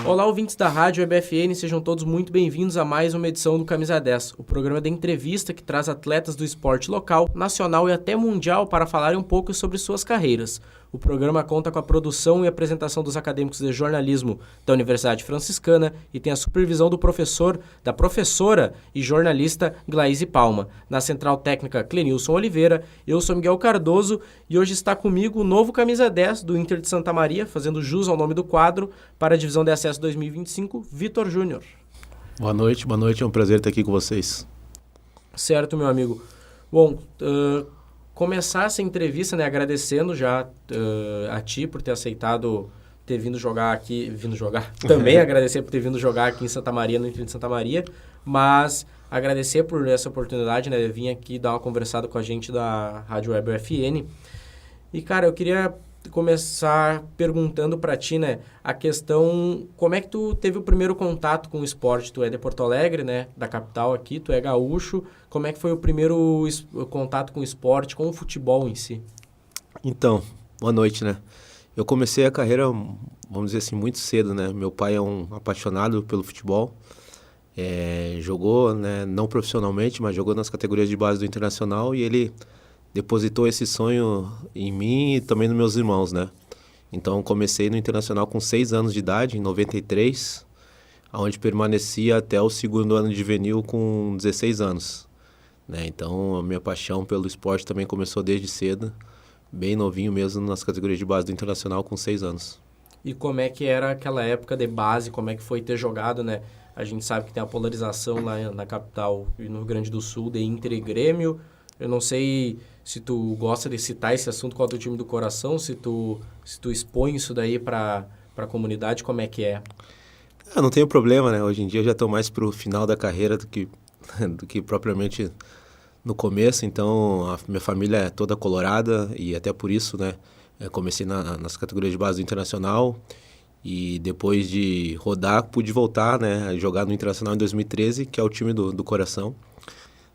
Olá, ouvintes da Rádio EBFN, sejam todos muito bem-vindos a mais uma edição do Camisa 10, o programa de entrevista que traz atletas do esporte local, nacional e até mundial para falarem um pouco sobre suas carreiras. O programa conta com a produção e apresentação dos acadêmicos de jornalismo da Universidade Franciscana e tem a supervisão do da professora e jornalista Glaise Palma. Na Central Técnica, Clenilson Oliveira, eu sou Miguel Cardoso e hoje está comigo o novo Camisa 10 do Inter de Santa Maria, fazendo jus ao nome do quadro para a divisão de acesso 2025, Vitor Júnior. Boa noite, é um prazer estar aqui com vocês. Certo, meu amigo. Bom, começar essa entrevista, né, agradecendo já a ti por ter aceitado ter vindo jogar aqui, também agradecer por ter vindo jogar aqui em Santa Maria, no Inter de Santa Maria, mas agradecer por essa oportunidade, né, de vir aqui dar uma conversada com a gente da Rádio Web UFN. E, cara, eu queria começar perguntando pra ti, né, a questão, como é que tu teve o primeiro contato com o esporte? Tu é de Porto Alegre, né, da capital aqui, tu é gaúcho, como é que foi o primeiro contato com o esporte, com o futebol em si? Então, boa noite, né, eu comecei a carreira, vamos dizer assim, muito cedo, né, meu pai é um apaixonado pelo futebol, jogou, né, não profissionalmente, mas jogou nas categorias de base do Internacional e ele depositou esse sonho em mim e também nos meus irmãos, né? Então, comecei no Internacional com 6 anos de idade, em 93, onde permaneci até o segundo ano de juvenil com 16 anos, né? Então, a minha paixão pelo esporte também começou desde cedo, bem novinho mesmo, nas categorias de base do Internacional com 6 anos. E como é que era aquela época de base, como é que foi ter jogado, né? A gente sabe que tem a polarização lá na capital e no Rio Grande do Sul de Inter e Grêmio. Eu não sei se tu gosta de citar esse assunto, qual é o teu time do coração, se tu expõe isso daí para a comunidade, como é que é? Não tenho problema, né? Hoje em dia eu já estou mais pro final da carreira do que propriamente no começo, então a minha família é toda colorada e até por isso, né? Eu comecei nas categorias de base do Internacional e depois de rodar pude voltar, né? A jogar no Internacional em 2013, que é o time do coração,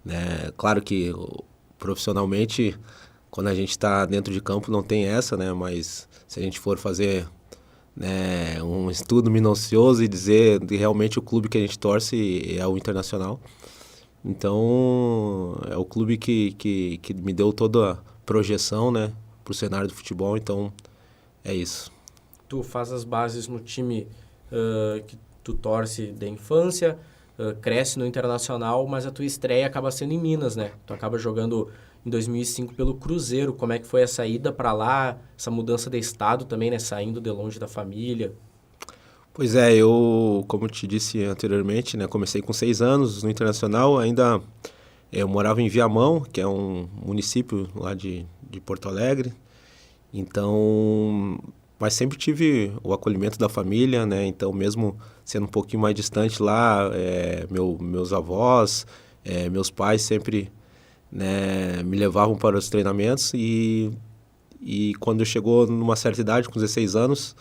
né? Claro que profissionalmente, quando a gente está dentro de campo, não tem essa, né? Mas se a gente for fazer, né, um estudo minucioso e dizer de realmente o clube que a gente torce é o Internacional. Então, é o clube que me deu toda a projeção, né, para o cenário do futebol. Então, é isso. Tu faz as bases no time que tu torce da infância, cresce no Internacional, mas a tua estreia acaba sendo em Minas, né? Tu acaba jogando em 2005 pelo Cruzeiro. Como é que foi a saída para lá, essa mudança de estado também, né? Saindo de longe da família. Pois é, eu, como te disse anteriormente, né? Comecei com 6 anos no Internacional, ainda eu morava em Viamão, que é um município lá de Porto Alegre. Então, mas sempre tive o acolhimento da família, né? Então, mesmo sendo um pouquinho mais distante lá, meus avós, meus pais sempre, né, me levavam para os treinamentos e quando chegou numa certa idade, com 16 anos,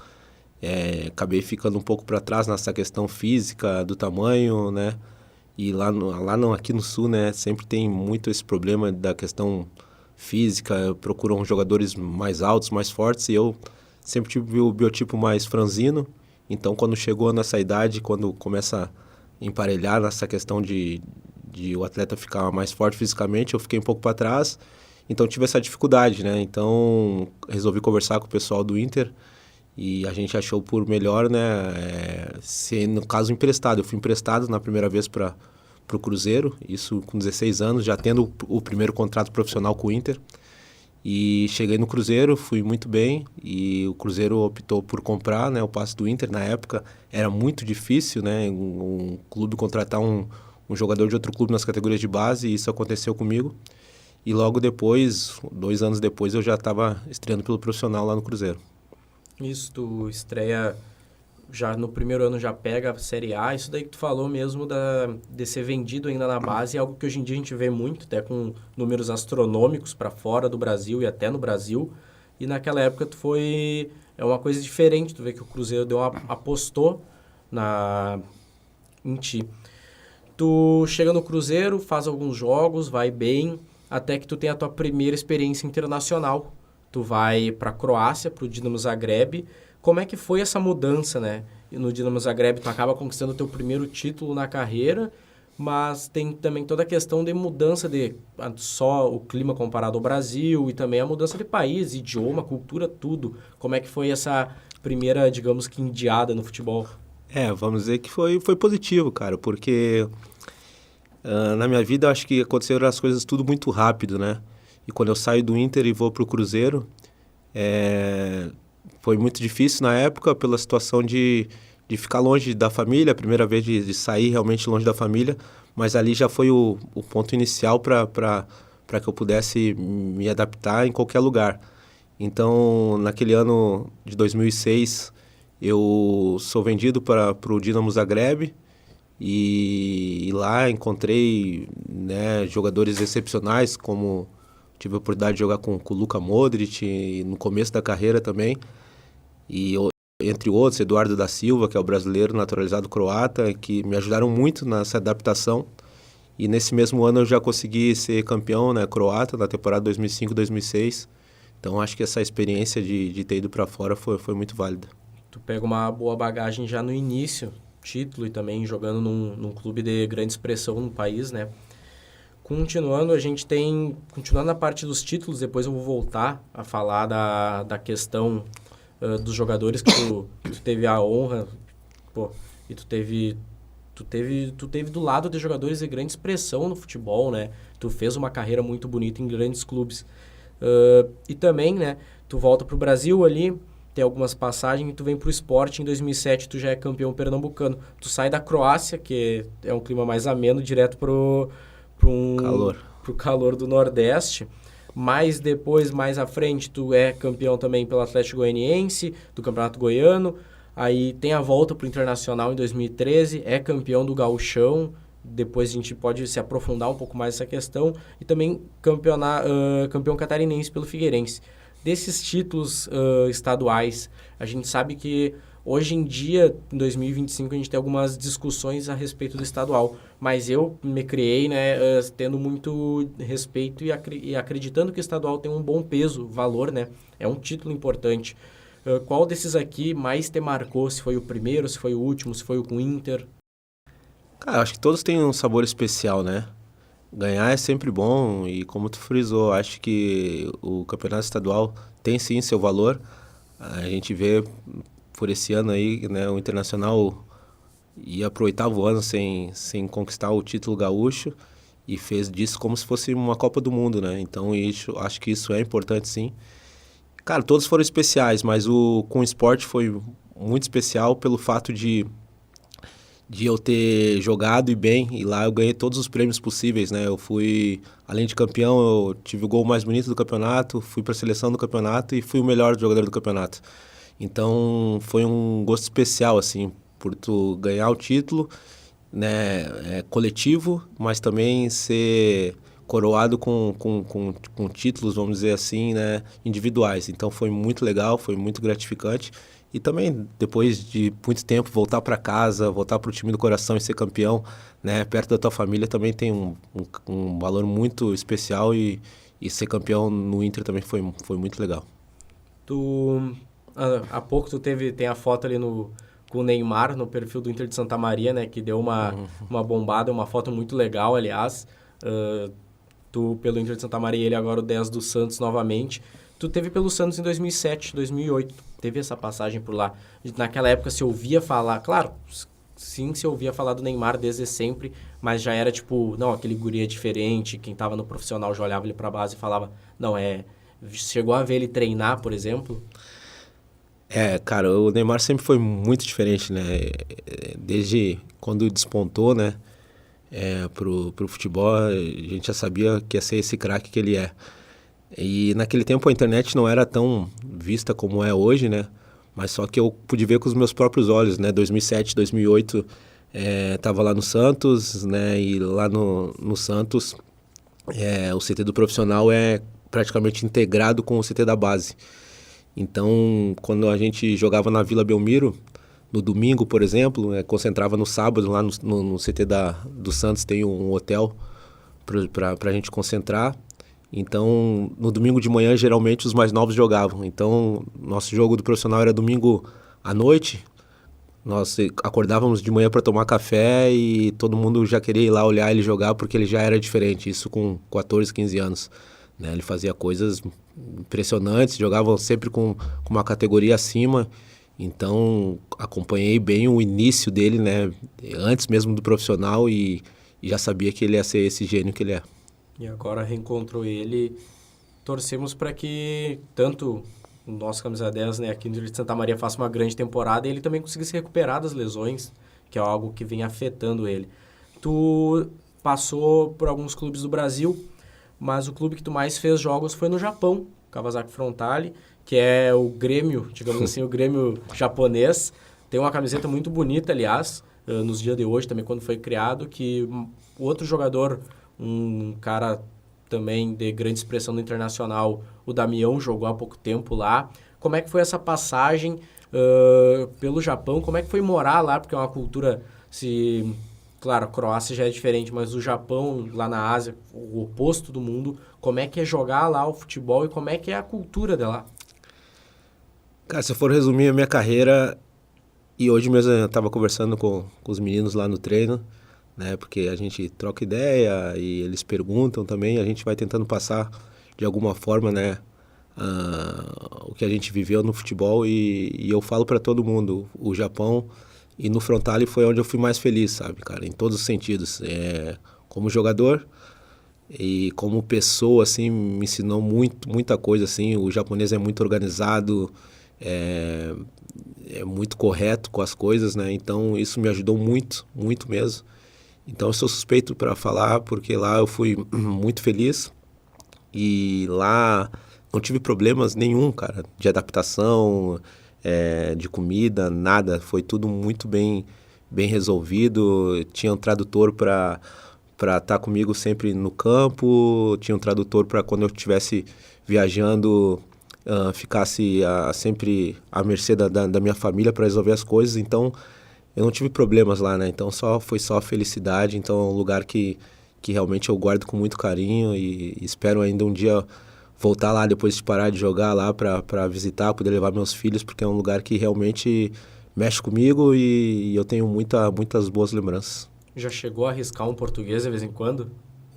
acabei ficando um pouco para trás nessa questão física, do tamanho, né? E aqui no Sul, né, sempre tem muito esse problema da questão física, procuram jogadores mais altos, mais fortes, e eu sempre tive o biotipo mais franzino. Então, quando chegou nessa idade, quando começa a emparelhar nessa questão de o atleta ficar mais forte fisicamente, eu fiquei um pouco para trás. Então, tive essa dificuldade, né? Então, resolvi conversar com o pessoal do Inter e a gente achou por melhor, né, ser, no caso, emprestado. Eu fui emprestado na primeira vez para o Cruzeiro, isso com 16 anos, já tendo o primeiro contrato profissional com o Inter. E cheguei no Cruzeiro, fui muito bem e o Cruzeiro optou por comprar, né, o passe do Inter. Na época era muito difícil, né, um clube contratar um jogador de outro clube nas categorias de base, e isso aconteceu comigo. E logo depois, 2 anos depois, eu já estava estreando pelo profissional lá no Cruzeiro. Isso, tu estreia já no primeiro ano, já pega a Série A. Isso daí que tu falou mesmo de ser vendido ainda na base é algo que hoje em dia a gente vê muito, até com números astronômicos para fora do Brasil e até no Brasil. E naquela época é uma coisa diferente, tu vê que o Cruzeiro apostou em ti. Tu chega no Cruzeiro, faz alguns jogos, vai bem, até que tu tem a tua primeira experiência internacional. tu vai para a Croácia, para o Dinamo Zagreb. Como é que foi essa mudança, né? No Dinamo Zagreb tu acaba conquistando o teu primeiro título na carreira, mas tem também toda a questão de mudança de só o clima comparado ao Brasil e também a mudança de país, idioma, cultura, tudo. Como é que foi essa primeira, digamos que, indiada no futebol? Vamos dizer que foi positivo, cara, porque na minha vida eu acho que aconteceram as coisas tudo muito rápido, né? E quando eu saio do Inter e vou pro Cruzeiro, foi muito difícil na época pela situação de ficar longe da família, a primeira vez de sair realmente longe da família, mas ali já foi o ponto inicial para que eu pudesse me adaptar em qualquer lugar. Então, naquele ano de 2006, eu sou vendido para o Dinamo Zagreb e lá encontrei, né, jogadores excepcionais, como tive a oportunidade de jogar com o Luka Modric no começo da carreira também, e entre outros, Eduardo da Silva, que é o brasileiro naturalizado croata, que me ajudaram muito nessa adaptação. E nesse mesmo ano eu já consegui ser campeão, né, croata na temporada 2005-2006. Então acho que essa experiência de ter ido para fora foi muito válida. Tu pega uma boa bagagem já no início, título e também jogando num clube de grande expressão no país, né? Continuando, continuando na parte dos títulos, depois eu vou voltar a falar da questão dos jogadores que tu teve a honra, pô, e tu teve do lado de jogadores de grande expressão no futebol, né? Tu fez uma carreira muito bonita em grandes clubes. E também, né, tu volta pro Brasil ali, tem algumas passagens, e tu vem pro Sport em 2007, tu já é campeão pernambucano. Tu sai da Croácia, que é um clima mais ameno, direto pro calor do Nordeste. Mas depois, mais à frente, tu é campeão também pelo Atlético Goianiense, do Campeonato Goiano. Aí tem a volta pro Internacional em 2013, é campeão do Gauchão. Depois a gente pode se aprofundar um pouco mais nessa questão. E também campeão catarinense pelo Figueirense. Desses títulos estaduais, a gente sabe que hoje em dia, em 2025, a gente tem algumas discussões a respeito do estadual. Mas eu me criei, né, tendo muito respeito e acreditando que o estadual tem um bom peso, valor, né? É um título importante. Qual desses aqui mais te marcou? Se foi o primeiro, se foi o último, se foi o com o Inter? Cara, acho que todos têm um sabor especial, né? Ganhar é sempre bom e, como tu frisou, acho que o campeonato estadual tem sim seu valor. A gente vê por esse ano aí, né, o Internacional ia pro 8º ano sem conquistar o título gaúcho e fez disso como se fosse uma Copa do Mundo, né? Então, acho que isso é importante sim. Cara, todos foram especiais, mas com o Sport foi muito especial pelo fato de eu ter jogado e bem, e lá eu ganhei todos os prêmios possíveis, né? Eu fui, além de campeão, eu tive o gol mais bonito do campeonato, fui para a seleção do campeonato e fui o melhor jogador do campeonato. Então, foi um gosto especial, assim, por tu ganhar o título, né, coletivo, mas também ser coroado com títulos, vamos dizer assim, né, individuais. Então, foi muito legal, foi muito gratificante. E também, depois de muito tempo, voltar para casa, voltar para o time do coração e ser campeão, né, perto da tua família, também tem um valor muito especial e ser campeão no Inter também foi muito legal. Há pouco tem a foto ali com o Neymar no perfil do Inter de Santa Maria, né, que deu uma bombada, uma foto muito legal, aliás. Tu pelo Inter de Santa Maria, ele agora o 10 do Santos novamente. Tu teve pelo Santos em 2007, 2008, teve essa passagem por lá. Naquela época se ouvia falar, claro, sim, se ouvia falar do Neymar desde sempre, mas já era tipo, não, aquele guri é diferente, quem tava no profissional já olhava ele pra base e falava, não, chegou a ver ele treinar, por exemplo? Cara, o Neymar sempre foi muito diferente, né? Desde quando despontou, né, pro futebol, a gente já sabia que ia ser esse craque que ele é. E naquele tempo a internet não era tão vista como é hoje, né? Mas só que eu pude ver com os meus próprios olhos, né? 2007, 2008, tava lá no Santos, né? E lá no Santos, o CT do profissional é praticamente integrado com o CT da base. Então, quando a gente jogava na Vila Belmiro, no domingo, por exemplo, concentrava no sábado, lá no CT do Santos tem um hotel pra gente concentrar. Então, no domingo de manhã, geralmente, os mais novos jogavam. Então, nosso jogo do profissional era domingo à noite. Nós acordávamos de manhã para tomar café e todo mundo já queria ir lá olhar ele jogar porque ele já era diferente. Isso com 14, 15 anos. Né? Ele fazia coisas impressionantes, jogavam sempre com uma categoria acima. Então, acompanhei bem o início dele, né? Antes mesmo do profissional e já sabia que ele ia ser esse gênio que ele é. E agora reencontrou ele. Torcemos para que tanto o nosso camisa 10, né, aqui no de Santa Maria faça uma grande temporada e ele também consiga se recuperar das lesões, que é algo que vem afetando ele. Tu passou por alguns clubes do Brasil, mas o clube que tu mais fez jogos foi no Japão, Kawasaki Frontale, que é o Grêmio, digamos assim, o Grêmio japonês. Tem uma camiseta muito bonita, aliás, nos dias de hoje, também quando foi criado, que outro jogador, um cara também de grande expressão no internacional, o Damião, jogou há pouco tempo lá. Como é que foi essa passagem pelo Japão? Como é que foi morar lá? Porque é uma cultura, claro, a Croácia já é diferente, mas o Japão, lá na Ásia, o oposto do mundo, como é que é jogar lá o futebol e como é que é a cultura de lá? Cara, se eu for resumir a minha carreira, e hoje mesmo eu estava conversando com os meninos lá no treino, né? Porque a gente troca ideia e eles perguntam também, a gente vai tentando passar de alguma forma, né? O que a gente viveu no futebol e eu falo para todo mundo, o Japão e no Frontale foi onde eu fui mais feliz, sabe, cara? Em todos os sentidos. Como jogador e como pessoa, assim, me ensinou muita coisa, assim. O japonês é muito organizado, é muito correto com as coisas, né? Então isso me ajudou muito mesmo. Então eu sou suspeito para falar porque lá eu fui muito feliz e lá não tive problemas nenhum, cara, de adaptação, de comida, nada. Foi tudo muito bem resolvido. Tinha um tradutor para estar comigo sempre no campo, tinha um tradutor para quando eu estivesse viajando ficasse sempre à mercê da minha família para resolver as coisas. Então eu não tive problemas lá, né? Então foi só felicidade. Então é um lugar que realmente eu guardo com muito carinho e espero ainda um dia voltar lá depois de parar de jogar lá para visitar, poder levar meus filhos, porque é um lugar que realmente mexe comigo e eu tenho muitas boas lembranças. Já chegou a arriscar um português de vez em quando?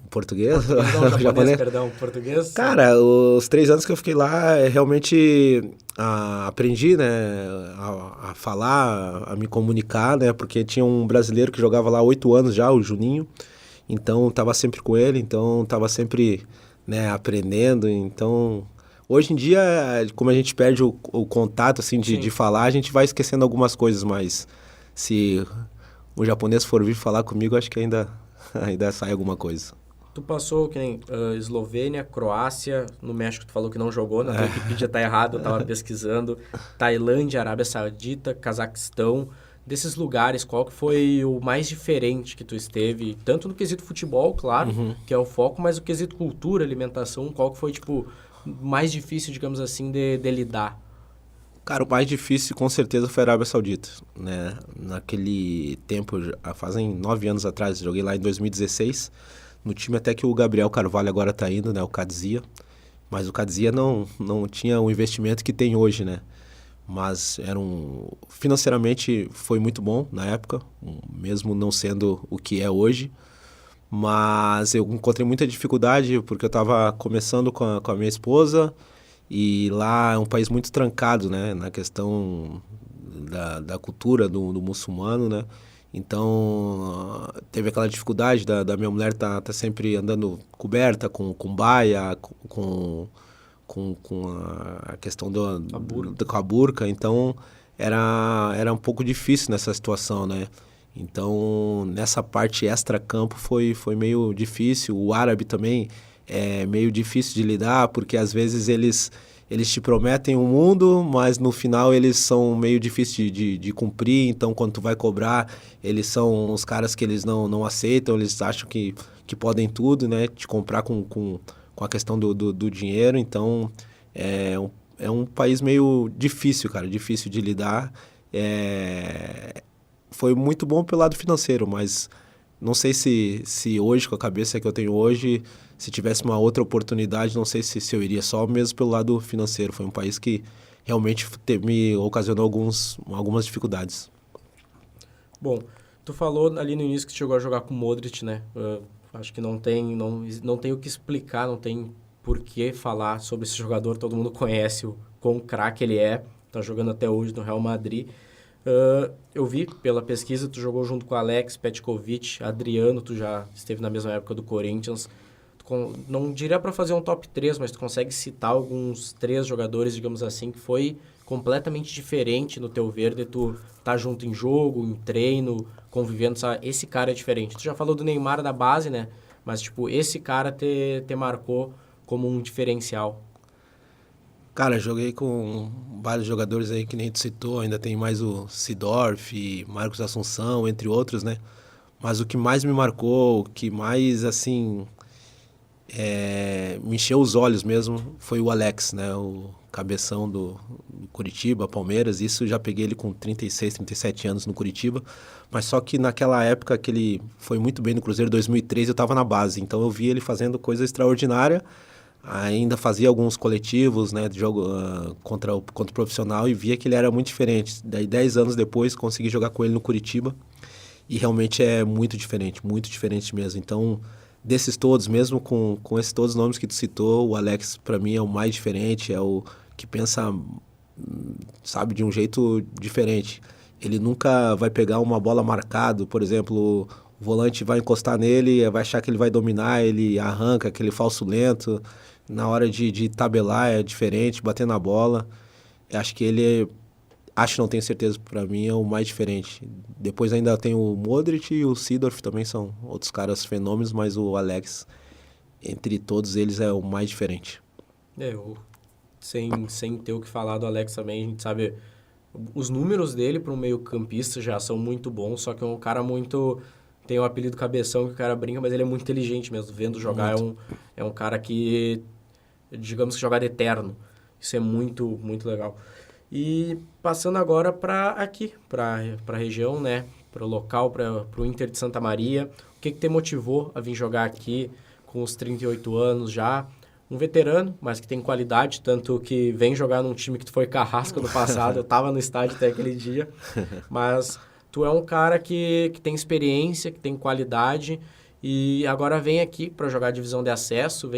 Português? Não, japonês, perdão, português? Cara, os 3 anos que eu fiquei lá, realmente aprendi, né, a falar, a me comunicar, né, porque tinha um brasileiro que jogava lá há 8 anos já, o Juninho, então estava sempre com ele, então estava sempre, né, aprendendo. Então hoje em dia, como a gente perde o contato assim de falar, a gente vai esquecendo algumas coisas, mas se o japonês for vir falar comigo, acho que ainda sai alguma coisa. Tu passou que nem Eslovênia, Croácia, no México tu falou que não jogou, na tua Wikipedia tá errado, eu tava pesquisando, Tailândia, Arábia Saudita, Cazaquistão. Desses lugares, qual que foi o mais diferente que tu esteve? Tanto no quesito futebol, claro, que é o foco, mas o quesito cultura, alimentação, qual que foi, tipo, mais difícil, digamos assim, de lidar? Cara, o mais difícil com certeza foi a Arábia Saudita, né? Naquele tempo, fazem 9 anos atrás, joguei lá em 2016, no time até que o Gabriel Carvalho agora tá indo, né? O Qadsia, mas o Qadsia não tinha o investimento que tem hoje, né? Mas financeiramente foi muito bom na época, mesmo não sendo o que é hoje. Mas eu encontrei muita dificuldade porque eu estava começando com a minha esposa e lá é um país muito trancado, né, na questão da cultura do muçulmano, né? Então teve aquela dificuldade da minha mulher tá sempre andando coberta com baia, com a questão com a burca, então era um pouco difícil nessa situação, né? Então, nessa parte extra-campo foi meio difícil. O árabe também é meio difícil de lidar, porque às vezes eles te prometem um mundo, mas no final eles são meio difíceis de cumprir. Então, quando tu vai cobrar, eles são os caras que eles não aceitam, eles acham que podem tudo, né? Te comprar com a questão do dinheiro. Então, é um país meio difícil, cara, difícil de lidar. Foi muito bom pelo lado financeiro, mas não sei se hoje, com a cabeça que eu tenho hoje, se tivesse uma outra oportunidade, não sei se eu iria, só mesmo pelo lado financeiro. Foi um país que realmente me ocasionou algumas dificuldades. Bom, tu falou ali no início que chegou a jogar com o Modric, né? Acho que não tem o que explicar, não tem por que falar sobre esse jogador. Todo mundo conhece o quão craque ele é. Tá jogando até hoje no Real Madrid. Eu vi pela pesquisa, tu jogou junto com Alex, Petkovic, Adriano, tu já esteve na mesma época do Corinthians. Não diria para fazer um top 3, mas tu consegue citar alguns 3 jogadores, digamos assim, que foi completamente diferente no teu verde, tu tá junto em jogo, em treino, convivendo, sabe? Esse cara é diferente. Tu já falou do Neymar da base, né? Mas, tipo, esse cara te marcou como um diferencial. Cara, joguei com vários jogadores aí que nem tu citou, ainda tem mais o Seedorf, Marcos Assunção, entre outros, né? Mas o que mais me marcou, o que mais, assim, me encheu os olhos mesmo, foi o Alex, né? O cabeção do Curitiba, Palmeiras. Isso já peguei ele com 36, 37 anos no Curitiba. Mas só que naquela época que ele foi muito bem no Cruzeiro, 2003, eu estava na base. Então eu vi ele fazendo coisa extraordinária. Ainda fazia alguns coletivos, né, de jogo contra o profissional, e via que ele era muito diferente. Daí 10 anos depois consegui jogar com ele no Curitiba e realmente é muito diferente mesmo. Então, desses todos, mesmo com esses todos os nomes que tu citou, o Alex para mim é o mais diferente, é o que pensa, sabe, de um jeito diferente. Ele nunca vai pegar uma bola marcada, por exemplo, o volante vai encostar nele, vai achar que ele vai dominar, ele arranca aquele falso lento. Na hora de tabelar é diferente, bater na bola. Eu acho que ele, não tenho certeza, para mim é o mais diferente. Depois ainda tem o Modric e o Seedorf, também são outros caras fenômenos, mas o Alex, entre todos eles, é o mais diferente. Sem ter o que falar do Alex também, a gente sabe, os números dele para um meio-campista já são muito bons, só que é um cara muito... Tem o apelido Cabeção, que o cara brinca, mas ele é muito inteligente mesmo. Vendo jogar, é um cara que, digamos que jogada eterno. Isso é muito, muito legal. E passando agora para a região, né? Para o local, para o Inter de Santa Maria. O que te motivou a vir jogar aqui com os 38 anos já? Um veterano, mas que tem qualidade, tanto que vem jogar num time que tu foi carrasco no passado. Eu estava no estádio até aquele dia, mas... Tu é um cara que tem experiência, que tem qualidade e agora vem aqui para jogar a divisão de acesso,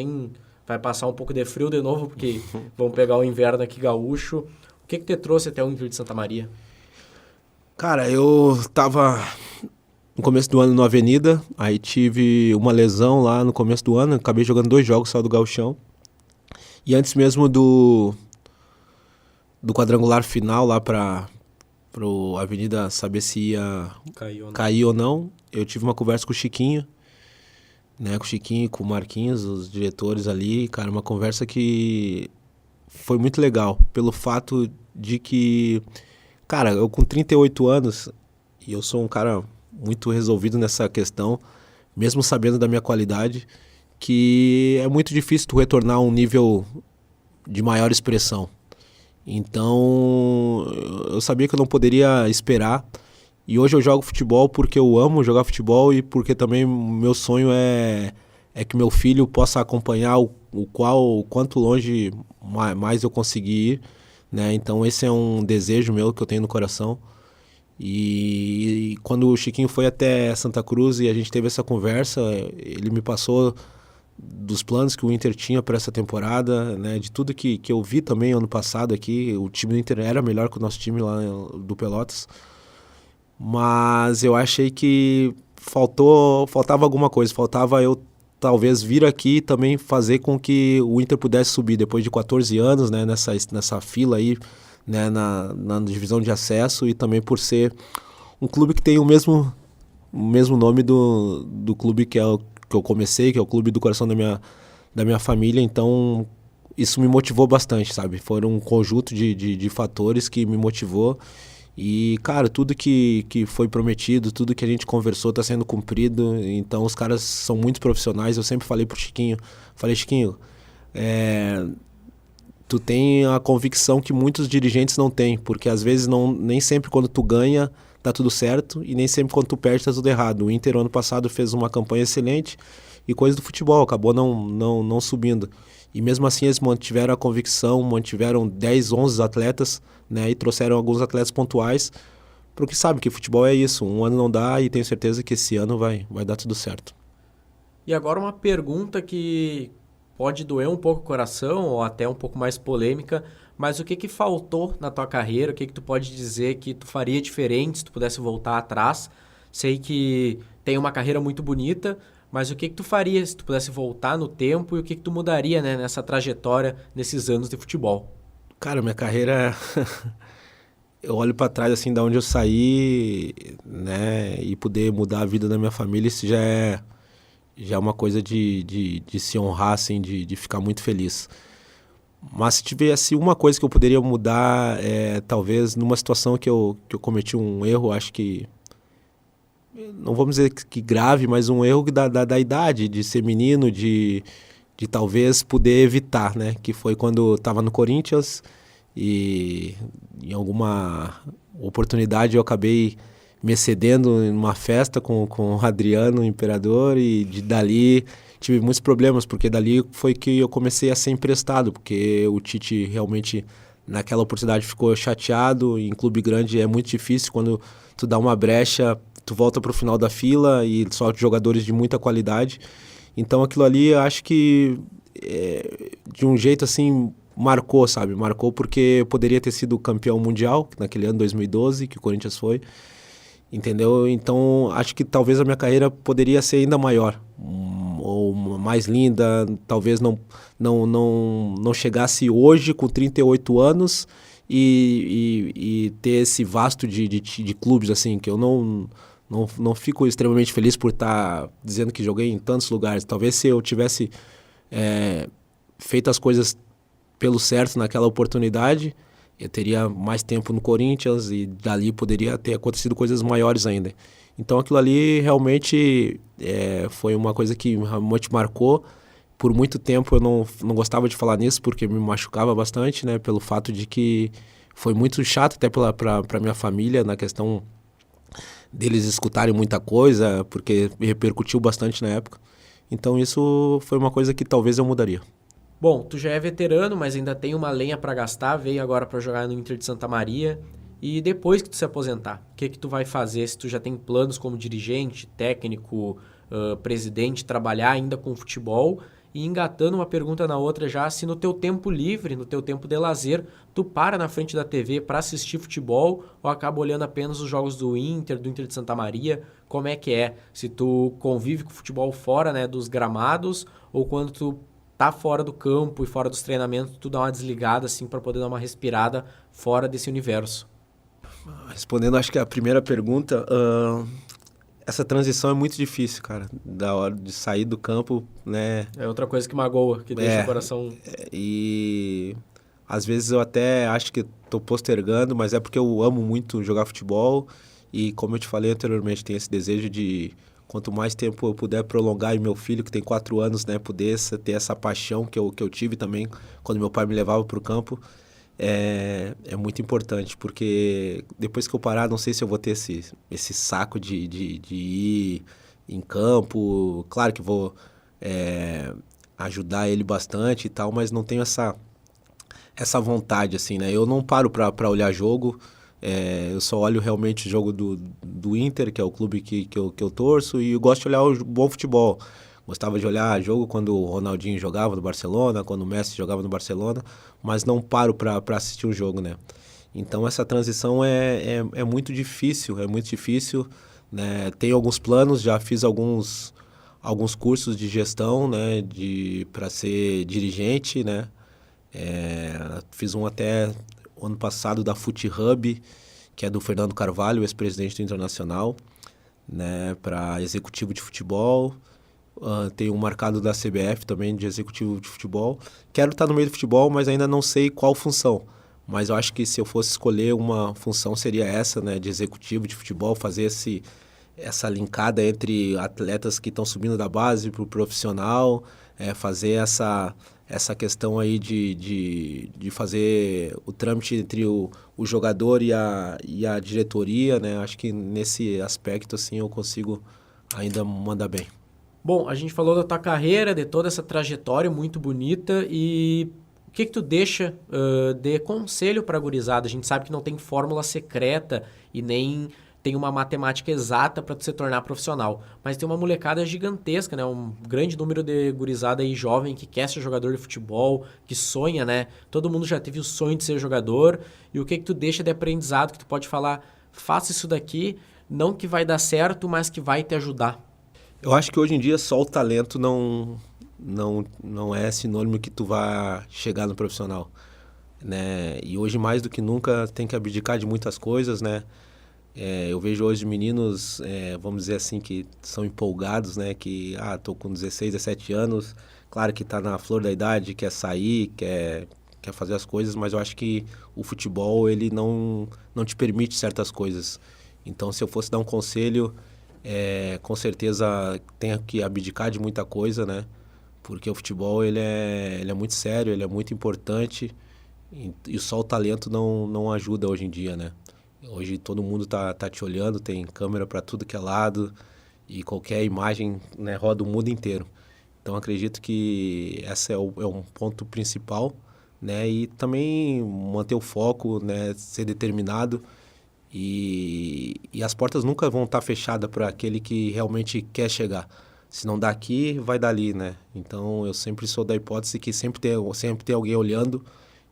vai passar um pouco de frio de novo, porque vão pegar o inverno aqui gaúcho. O que te trouxe até o Inter de Santa Maria? Cara, eu tava no começo do ano na Avenida, aí tive uma lesão lá no começo do ano, acabei jogando 2 jogos só do Gauchão. E antes mesmo do quadrangular final lá pro Avenida saber se ia cair ou não, eu tive uma conversa com o Chiquinho, né, com o Chiquinho e com o Marquinhos, os diretores ali, cara, uma conversa que foi muito legal, pelo fato de que, cara, eu com 38 anos, e eu sou um cara muito resolvido nessa questão, mesmo sabendo da minha qualidade, que é muito difícil tu retornar a um nível de maior expressão. Então, eu sabia que eu não poderia esperar. E hoje eu jogo futebol porque eu amo jogar futebol e porque também meu sonho é que meu filho possa acompanhar o quanto longe mais eu conseguir ir, né? Então, esse é um desejo meu que eu tenho no coração. E quando o Chiquinho foi até Santa Cruz e a gente teve essa conversa, ele me passou dos planos que o Inter tinha para essa temporada, né, de tudo que eu vi também ano passado aqui. O time do Inter era melhor que o nosso time lá do Pelotas, mas eu achei que faltava alguma coisa, faltava eu talvez vir aqui e também fazer com que o Inter pudesse subir depois de 14 anos, né, nessa fila aí, né, na divisão de acesso, e também por ser um clube que tem o mesmo nome do clube que eu comecei, que é o clube do coração da minha família. Então isso me motivou bastante, sabe? Foram um conjunto de fatores que me motivou. E, cara, tudo que foi prometido, tudo que a gente conversou está sendo cumprido. Então os caras são muito profissionais. Eu sempre falei pro Chiquinho, Chiquinho, tu tem a convicção que muitos dirigentes não têm, porque às vezes nem sempre quando tu ganha tá tudo certo, e nem sempre quando tu perde tá tudo errado. O Inter ano passado fez uma campanha excelente, e coisas do futebol, acabou não subindo. E mesmo assim eles mantiveram a convicção, mantiveram 10, 11 atletas, né, e trouxeram alguns atletas pontuais, porque sabe que futebol é isso, um ano não dá e tenho certeza que esse ano vai dar tudo certo. E agora uma pergunta que pode doer um pouco o coração ou até um pouco mais polêmica, mas o que faltou na tua carreira? O que tu pode dizer que tu faria diferente se tu pudesse voltar atrás? Sei que tem uma carreira muito bonita, mas o que tu faria se tu pudesse voltar no tempo e o que tu mudaria, né, nessa trajetória, nesses anos de futebol? Cara, minha carreira, eu olho para trás assim, da onde eu saí, né, e poder mudar a vida da minha família, isso já é uma coisa de se honrar, assim, de ficar muito feliz. Mas se tivesse uma coisa que eu poderia mudar, talvez numa situação que eu cometi um erro, acho que, não vamos dizer que grave, mas um erro da idade, de ser menino, de talvez poder evitar, né? Que foi quando eu estava no Corinthians e em alguma oportunidade eu acabei me excedendo em uma festa com o Adriano, o Imperador, e dali tive muitos problemas, porque dali foi que eu comecei a ser emprestado, porque o Tite realmente naquela oportunidade ficou chateado. Em clube grande é muito difícil, quando tu dá uma brecha, tu volta para o final da fila e só jogadores de muita qualidade. Então aquilo ali eu acho que de um jeito assim marcou, sabe? Marcou porque eu poderia ter sido campeão mundial naquele ano 2012 que o Corinthians foi, entendeu? Então acho que talvez a minha carreira poderia ser ainda maior, ou mais linda, talvez não chegasse hoje com 38 anos e ter esse vasto de clubes, assim, que eu não fico extremamente feliz por estar dizendo que joguei em tantos lugares. Talvez se eu tivesse feito as coisas pelo certo naquela oportunidade, eu teria mais tempo no Corinthians e dali poderia ter acontecido coisas maiores ainda. Então aquilo ali realmente foi uma coisa que realmente marcou. Por muito tempo eu não gostava de falar nisso porque me machucava bastante, né? Pelo fato de que foi muito chato até para minha família, na questão deles escutarem muita coisa, porque repercutiu bastante na época. Então isso foi uma coisa que talvez eu mudaria. Bom, tu já é veterano, mas ainda tem uma lenha para gastar, veio agora para jogar no Inter de Santa Maria. E depois que tu se aposentar, o que tu vai fazer? Se tu já tem planos como dirigente, técnico, presidente, trabalhar ainda com futebol? E engatando uma pergunta na outra já, se no teu tempo livre, no teu tempo de lazer, tu para na frente da TV para assistir futebol ou acaba olhando apenas os jogos do Inter de Santa Maria? Como é que é? Se tu convive com o futebol fora, né, dos gramados, ou quando tu tá fora do campo e fora dos treinamentos, tu dá uma desligada assim para poder dar uma respirada fora desse universo? Respondendo, acho que a primeira pergunta, essa transição é muito difícil, cara, da hora de sair do campo, né? É outra coisa que magoa, que deixa o coração... E às vezes eu até acho que tô postergando, mas é porque eu amo muito jogar futebol e, como eu te falei anteriormente, tem esse desejo de, quanto mais tempo eu puder prolongar, e meu filho, que tem 4 anos, né, poder ter essa paixão que eu tive também quando meu pai me levava para o campo. É muito importante, porque depois que eu parar, não sei se eu vou ter esse saco de ir em campo. Claro que vou ajudar ele bastante e tal, mas não tenho essa vontade, assim, né? Eu não paro para olhar jogo, eu só olho realmente o jogo do Inter, que é o clube que eu torço, e eu gosto de olhar o bom futebol. Gostava de olhar jogo quando o Ronaldinho jogava no Barcelona, quando o Messi jogava no Barcelona, mas não paro para assistir o jogo, né? Então essa transição é muito difícil, né? Tenho alguns planos, já fiz alguns cursos de gestão, né? Para ser dirigente, né? Fiz um até ano passado da Fute Hub, que é do Fernando Carvalho, ex-presidente do Internacional, né? Para executivo de futebol. Tenho um marcado da CBF também, de executivo de futebol. Quero estar no meio do futebol, mas ainda não sei qual função. Mas eu acho que se eu fosse escolher uma função, seria essa, né, de executivo de futebol, fazer essa linkada entre atletas que estão subindo da base para o profissional, fazer essa questão aí de fazer o trâmite entre o jogador e a diretoria, né? Acho que nesse aspecto, assim, eu consigo ainda mandar bem. Bom, a gente falou da tua carreira, de toda essa trajetória muito bonita e o que tu deixa de conselho para a gurizada? A gente sabe que não tem fórmula secreta e nem tem uma matemática exata para tu se tornar profissional, mas tem uma molecada gigantesca, né? Um grande número de gurizada aí jovem que quer ser jogador de futebol, que sonha, né? Todo mundo já teve o sonho de ser jogador e o que tu deixa de aprendizado que tu pode falar, faça isso daqui, não que vai dar certo, mas que vai te ajudar. Eu acho que hoje em dia só o talento não é sinônimo que tu vai chegar no profissional, né? E hoje mais do que nunca tem que abdicar de muitas coisas, né? Eu vejo hoje meninos, vamos dizer assim, que são empolgados, né? Que, tô com 16, 17 anos, claro que tá na flor da idade, quer sair, quer fazer as coisas, mas eu acho que o futebol, ele não te permite certas coisas. Então, se eu fosse dar um conselho, com certeza tenho que abdicar de muita coisa, né? Porque o futebol ele é muito sério, ele é muito importante e só o talento não ajuda hoje em dia, né? Hoje todo mundo tá te olhando, tem câmera para tudo que é lado e qualquer imagem, né, roda o mundo inteiro. Então acredito que esse é um ponto principal, né? E também manter o foco, né? Ser determinado. E as portas nunca vão estar fechadas para aquele que realmente quer chegar. Se não dá aqui, vai dar ali, né? Então, eu sempre sou da hipótese que sempre tem alguém olhando.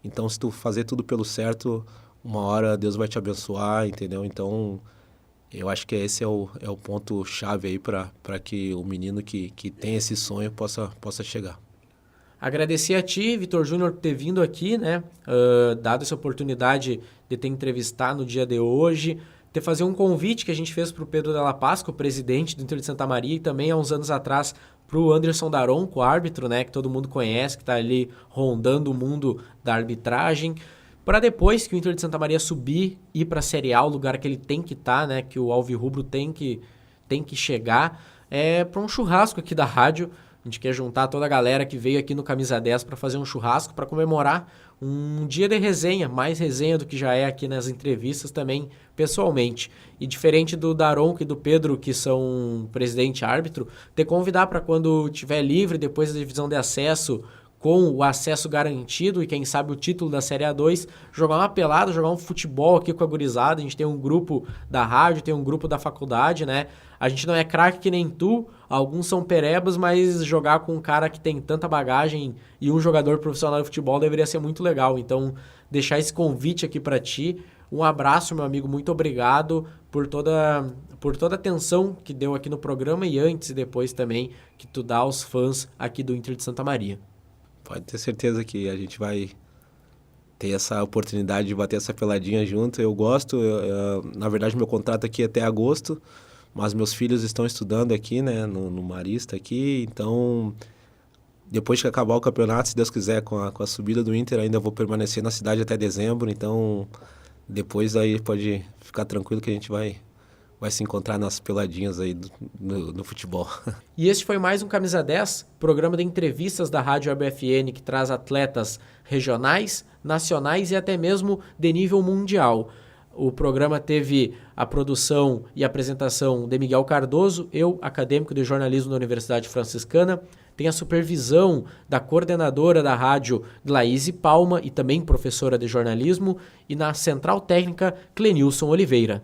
Então, se tu fazer tudo pelo certo, uma hora Deus vai te abençoar, entendeu? Então, eu acho que esse é o ponto-chave aí para que o menino que tem esse sonho possa chegar. Agradecer a ti, Vitor Júnior, por ter vindo aqui, né? Dado essa oportunidade de te entrevistar no dia de hoje, de fazer um convite que a gente fez para o Pedro Della Paz, o presidente do Inter de Santa Maria, e também há uns anos atrás para o Anderson Daronco, o árbitro, né? Que todo mundo conhece, que está ali rondando o mundo da arbitragem, para depois que o Inter de Santa Maria subir, ir para a Série A, o lugar que ele tem que estar, né? Que o Alvirrubro tem que chegar, para um churrasco aqui da rádio. A gente quer juntar toda a galera que veio aqui no Camisa 10 para fazer um churrasco, para comemorar um dia de resenha, mais resenha do que já é aqui nas entrevistas também, pessoalmente. E diferente do Daronco e do Pedro, que são presidente e árbitro, te convidar para quando estiver livre, depois da divisão de acesso, com o acesso garantido e quem sabe o título da Série A2, jogar uma pelada, jogar um futebol aqui com a gurizada. A gente tem um grupo da rádio, tem um grupo da faculdade, né? A gente não é craque que nem tu, alguns são perebas, mas jogar com um cara que tem tanta bagagem e um jogador profissional de futebol deveria ser muito legal. Então, deixar esse convite aqui para ti. Um abraço, meu amigo, muito obrigado por toda a atenção que deu aqui no programa e antes e depois também que tu dá aos fãs aqui do Inter de Santa Maria. Pode ter certeza que a gente vai ter essa oportunidade de bater essa peladinha junto. Eu gosto, na verdade meu contrato aqui é até agosto, mas meus filhos estão estudando aqui, né, no Marista aqui, então depois que acabar o campeonato, se Deus quiser, com a subida do Inter, ainda vou permanecer na cidade até dezembro, então depois aí pode ficar tranquilo que a gente vai se encontrar nas peladinhas aí no futebol. E este foi mais um Camisa 10, programa de entrevistas da Rádio ABFN que traz atletas regionais, nacionais e até mesmo de nível mundial. O programa teve a produção e apresentação de Miguel Cardoso, eu, acadêmico de jornalismo da Universidade Franciscana, tem a supervisão da coordenadora da rádio Glaíse Palma e também professora de jornalismo, e na central técnica Clenilson Oliveira.